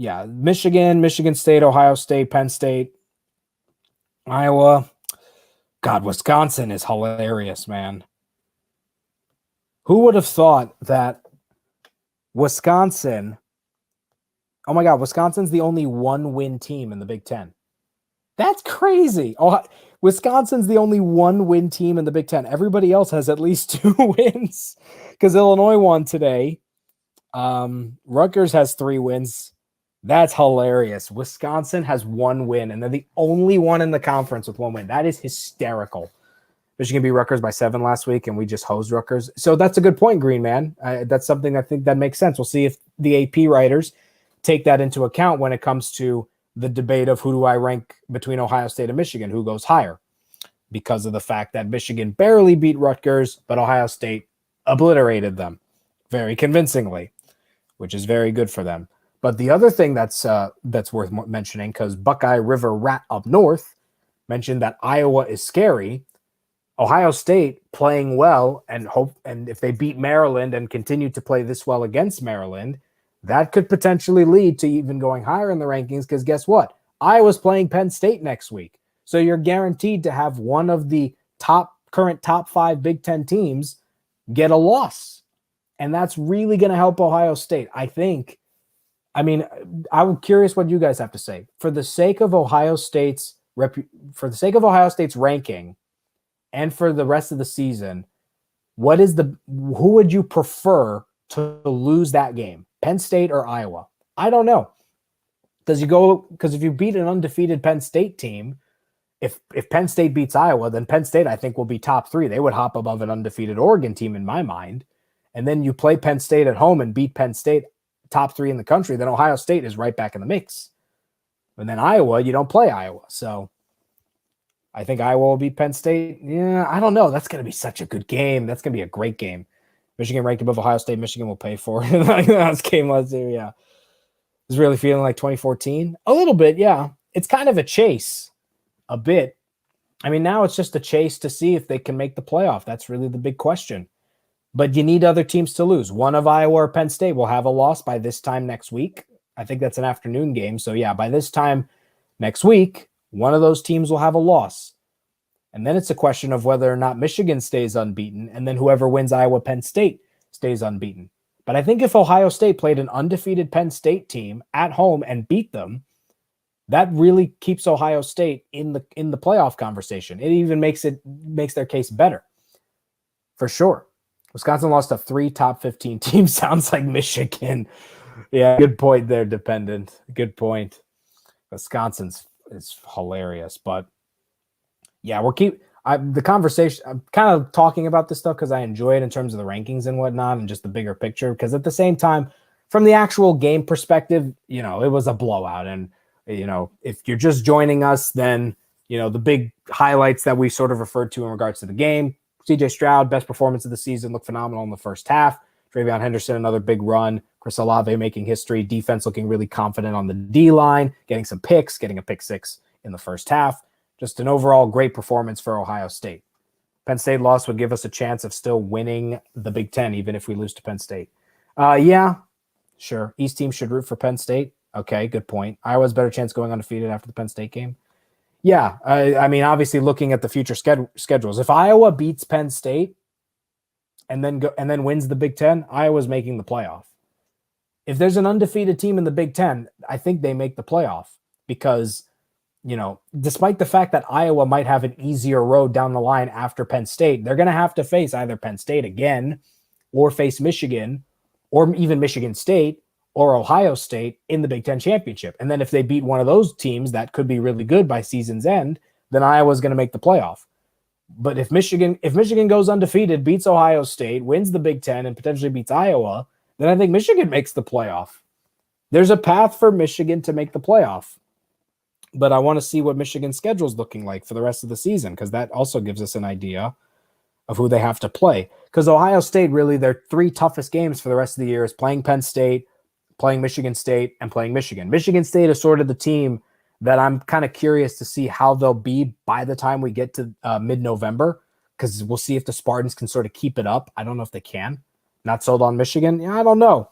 Yeah, Michigan State, Ohio State, Penn State, Iowa. God, Wisconsin is hilarious, man. Who would have thought that Wisconsin? Oh my God, Wisconsin's the only one-win team in the Big Ten. That's crazy. Oh, Wisconsin's the only one-win team in the Big Ten. Everybody else has at least 2 wins because Illinois won today. Rutgers has 3 wins. That's hilarious. Wisconsin has 1 win, and they're the only one in the conference with 1 win. That is hysterical. Michigan beat Rutgers by 7 last week, and we just hosed Rutgers. So that's a good point, Green Man. That's something I think that makes sense. We'll see if the AP writers take that into account when it comes to the debate of who do I rank between Ohio State and Michigan, who goes higher, because of the fact that Michigan barely beat Rutgers, but Ohio State obliterated them very convincingly, which is very good for them. But the other thing that's worth mentioning, because Buckeye River Rat up north mentioned that Iowa is scary. Ohio State playing well, and if they beat Maryland and continue to play this well against Maryland, that could potentially lead to even going higher in the rankings. Because guess what? Iowa's playing Penn State next week, so you're guaranteed to have one of the current top 5 Big Ten teams get a loss, and that's really going to help Ohio State, I think. I mean, I'm curious what you guys have to say. For the sake of Ohio State's ranking, and for the rest of the season, who would you prefer to lose that game, Penn State or Iowa? I don't know. Because if you beat an undefeated Penn State team, if Penn State beats Iowa, then Penn State I think will be top 3. They would hop above an undefeated Oregon team in my mind. And then you play Penn State at home and beat Penn State, top 3 in the country, then Ohio State is right back in the mix. And then Iowa, you don't play Iowa. So I think Iowa will beat Penn State. Yeah, I don't know. That's going to be such a good game. That's going to be a great game. Michigan ranked above Ohio State. Michigan will pay for it. That game last year, yeah. It's really feeling like 2014. A little bit, yeah. It's kind of a chase, a bit. I mean, now it's just a chase to see if they can make the playoff. That's really the big question. But you need other teams to lose. One of Iowa or Penn State will have a loss by this time next week. I think that's an afternoon game. So, yeah, by this time next week, one of those teams will have a loss. And then it's a question of whether or not Michigan stays unbeaten, and then whoever wins Iowa-Penn State stays unbeaten. But I think if Ohio State played an undefeated Penn State team at home and beat them, that really keeps Ohio State in the playoff conversation. It even makes their case better. For sure. Wisconsin lost to 3 top 15 teams. Sounds like Michigan. Yeah, good point there, Dependent. Good point. Wisconsin's is hilarious. But yeah, the conversation. I'm kind of talking about this stuff because I enjoy it in terms of the rankings and whatnot and just the bigger picture. Because at the same time, from the actual game perspective, it was a blowout. And, if you're just joining us, then, the big highlights that we sort of referred to in regards to the game. CJ Stroud, best performance of the season, looked phenomenal in the first half. Travion Henderson, another big run. Chris Olave making history. Defense looking really confident on the D-line, getting some picks, getting a pick 6 in the first half. Just an overall great performance for Ohio State. Penn State loss would give us a chance of still winning the Big Ten, even if we lose to Penn State. Yeah, sure. East team should root for Penn State. Okay, good point. Iowa's better chance going undefeated after the Penn State game. Yeah, I mean, obviously looking at the future schedules, if Iowa beats Penn State and then wins the Big Ten, Iowa's making the playoff. If there's an undefeated team in the Big Ten, I think they make the playoff because, despite the fact that Iowa might have an easier road down the line after Penn State, they're going to have to face either Penn State again or face Michigan or even Michigan State or Ohio State in the Big Ten championship. And then if they beat one of those teams that could be really good by season's end, then Iowa's going to make the playoff. But if Michigan goes undefeated, beats Ohio State, wins the Big Ten, and potentially beats Iowa, then I think Michigan makes the playoff. There's a path for Michigan to make the playoff. But I want to see what Michigan's schedule is looking like for the rest of the season, because that also gives us an idea of who they have to play. Because Ohio State, really, their 3 toughest games for the rest of the year is playing Penn State, playing Michigan State, and playing Michigan. Michigan State is sort of the team that I'm kind of curious to see how they'll be by the time we get to mid-November, because we'll see if the Spartans can sort of keep it up. I don't know if they can. Not sold on Michigan. Yeah, I don't know.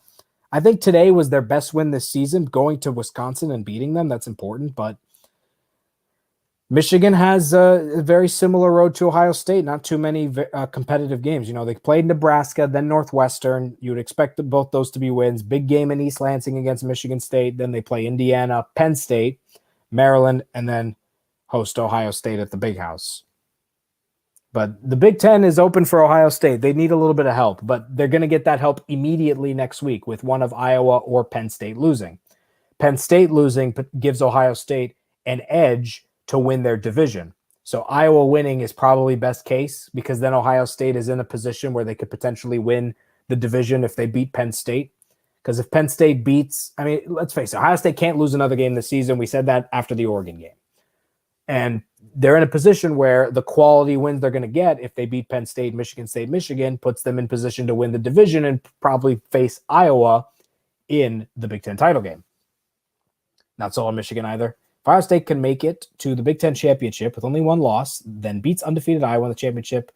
I think today was their best win this season, going to Wisconsin and beating them. That's important, but Michigan has a very similar road to Ohio State. Not too many competitive games. You know, they played Nebraska, then Northwestern. You would expect both those to be wins. Big game in East Lansing against Michigan State. Then they play Indiana, Penn State, Maryland, and then host Ohio State at the Big House. But the Big Ten is open for Ohio State. They need a little bit of help, but they're going to get that help immediately next week with one of Iowa or Penn State losing. Penn State losing gives Ohio State an edge to win their division. So Iowa winning is probably best case, because then Ohio State is in a position where they could potentially win the division if they beat Penn State. Because if Penn State beats, I mean, let's face it, Ohio State can't lose another game this season. We said that after the Oregon game. And they're in a position where the quality wins they're going to get if they beat Penn State, Michigan puts them in position to win the division and probably face Iowa in the Big Ten title game. Not so on Michigan either. If Ohio State can make it to the Big Ten championship with only one loss, then beats undefeated Iowa in the championship,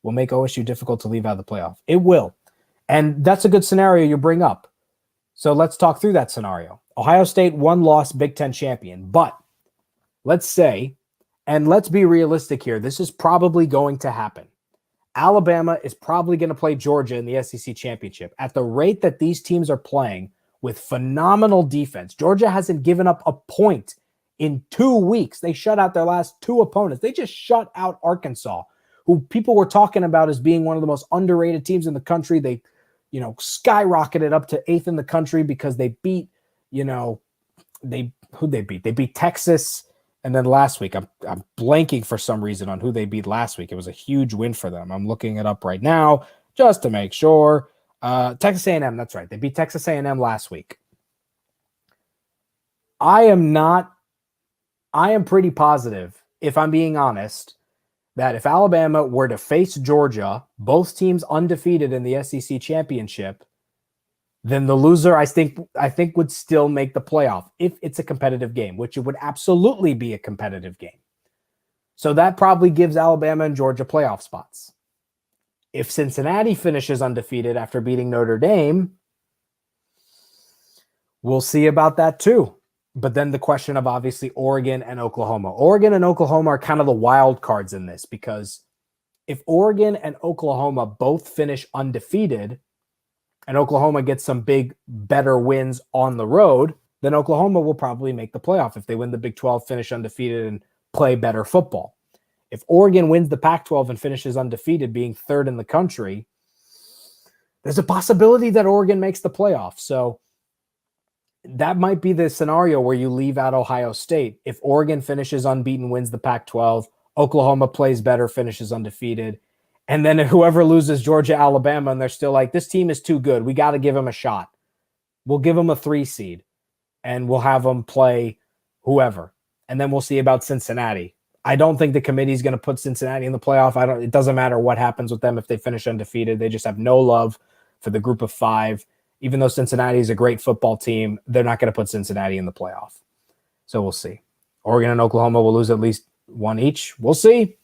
will make OSU difficult to leave out of the playoff. It will. And that's a good scenario you bring up. So let's talk through that scenario. Ohio State, one-loss Big Ten champion. But let's say, and let's be realistic here, this is probably going to happen. Alabama is probably going to play Georgia in the SEC championship. At the rate that these teams are playing with phenomenal defense, Georgia hasn't given up a point in 2 weeks. They shut out their last two opponents. They just shut out Arkansas, who people were talking about as being one of the most underrated teams in the country. They, skyrocketed up to 8th in the country because they beat, who'd they beat? They beat Texas. And then last week, I'm blanking for some reason on who they beat last week. It was a huge win for them. I'm looking it up right now just to make sure. Texas A&M, that's right. They beat Texas A&M last week. I am pretty positive, if I'm being honest, that if Alabama were to face Georgia, both teams undefeated in the SEC championship, then the loser, I think would still make the playoff if it's a competitive game, which it would absolutely be a competitive game. So that probably gives Alabama and Georgia playoff spots. If Cincinnati finishes undefeated after beating Notre Dame, we'll see about that too. But then the question of obviously Oregon and Oklahoma. Oregon and Oklahoma are kind of the wild cards in this, because if Oregon and Oklahoma both finish undefeated and Oklahoma gets some big, better wins on the road, then Oklahoma will probably make the playoff if they win the Big 12, finish undefeated, and play better football. If Oregon wins the Pac-12 and finishes undefeated, being third in the country, there's a possibility that Oregon makes the playoff. So that might be the scenario where you leave out Ohio State. If Oregon finishes unbeaten, wins the Pac-12, Oklahoma plays better, finishes undefeated, and then whoever loses Georgia, Alabama, and they're still like, this team is too good, we got to give them a shot. We'll give them a 3 seed, and we'll have them play whoever. And then we'll see about Cincinnati. I don't think the committee is going to put Cincinnati in the playoff. It doesn't matter what happens with them if they finish undefeated. They just have no love for the group of 5. Even though Cincinnati is a great football team, they're not going to put Cincinnati in the playoff. So we'll see. Oregon and Oklahoma will lose at least one each. We'll see.